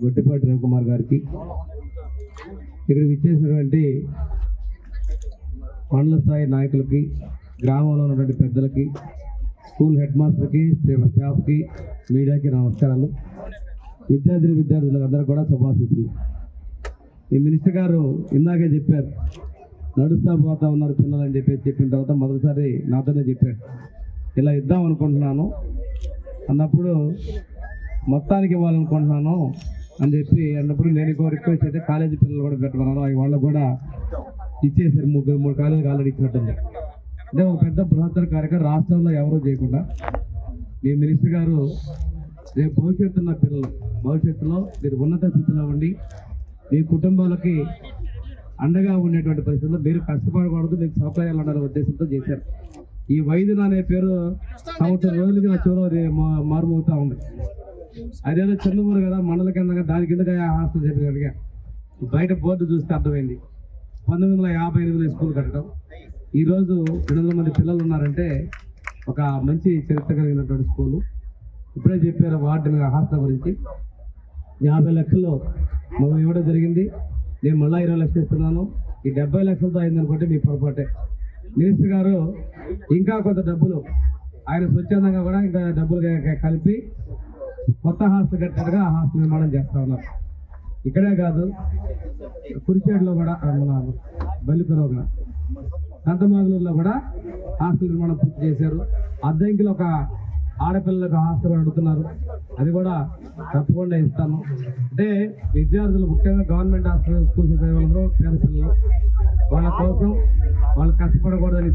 గొట్టిపాటి రవికుమార్ గారికి, ఇక్కడ విచ్చేసినటువంటి మండల స్థాయి నాయకులకి, గ్రామంలో ఉన్నటువంటి పెద్దలకి, స్కూల్ హెడ్ మాస్టర్కి, స్టాఫ్కి, మీడియాకి నమస్కారాలు. విద్యార్థులకు అందరూ కూడా శుభాశీస్సులు. ఈ మినిస్టర్ గారు ఇందాకే చెప్పారు, నడుస్తా పోతా ఉన్నారు పిల్లలు అని చెప్పిన తర్వాత మొదటిసారి నాతోనే చెప్పాడు, ఇలా ఇద్దాం అనుకుంటున్నాను అన్నప్పుడు మొత్తానికి ఇవ్వాలనుకుంటున్నాను అని చెప్పి అన్నప్పుడు నేను ఇంకో రిక్వెస్ట్ అయితే కాలేజీ పిల్లలు కూడా పెట్టమన్నాను. వాళ్ళకు కూడా ఇచ్చేసారు. మూడు కాలేజీకి ఆల్రెడీ ఇచ్చినట్టుంది. అంటే ఒక పెద్ద బృహత్తర కార్యక్రమం రాష్ట్రంలో ఎవరూ చేయకుండా మీ మినిస్టర్ గారు రేపు భవిష్యత్తున్న పిల్లలు భవిష్యత్తులో మీరు ఉన్నత స్థితిలో ఉండి మీ కుటుంబాలకి అండగా ఉండేటువంటి పరిస్థితుల్లో మీరు కష్టపడకూడదు, మీకు సౌకర్యాలు ఉండాలనే ఉద్దేశంతో చేశారు. ఈ వైద్యులు అనే పేరు సంవత్సరం రోజులకి నా చెవులో మారుమోగుతూ ఉంది. అదేదో చంద్రమూరు కదా మండల కింద దాని కిందగా హాస్టల్ చెప్పినట్టుగా బయట బోర్డు చూస్తే అర్థమైంది. 1958 స్కూల్ కట్టడం, ఈరోజు 200 మంది పిల్లలు ఉన్నారంటే ఒక మంచి చరిత్ర కలిగినటువంటి స్కూలు. ఇప్పుడే చెప్పారు వార్డు హాస్టల్ గురించి 50 లక్షలు మనం ఇవ్వడం జరిగింది. నేను మళ్ళీ 20 లక్షలు ఇస్తున్నాను. ఈ 70 లక్షలతో అయిందనుకుంటే మీ పొరపాటే. మినిస్టర్ గారు ఇంకా కొంత డబ్బులు ఆయన స్వచ్ఛందంగా కూడా ఇంకా డబ్బులు కలిపి కొత్త హాస్టల్ కట్టేట్టుగా హాస్టల్ నిర్మాణం చేస్తా ఉన్నారు. ఇక్కడే కాదు, కురిచేడులో కూడా, మన బల్లిపురంలో, సంతమాగులూరులో కూడా హాస్టల్ నిర్మాణం పూర్తి చేశారు. అద్దెంకిలో ఒక ఆడపిల్లలకు హాస్టల్ అడుగుతున్నారు, అది కూడా తప్పకుండా ఇస్తాను. అంటే విద్యార్థులు ముఖ్యంగా గవర్నమెంట్ హాస్టల్ స్కూల్స్ చదివేవాళ్ళందరూ పేద పిల్లలు, వాళ్ళ కోసం వాళ్ళు కష్టపడకూడదని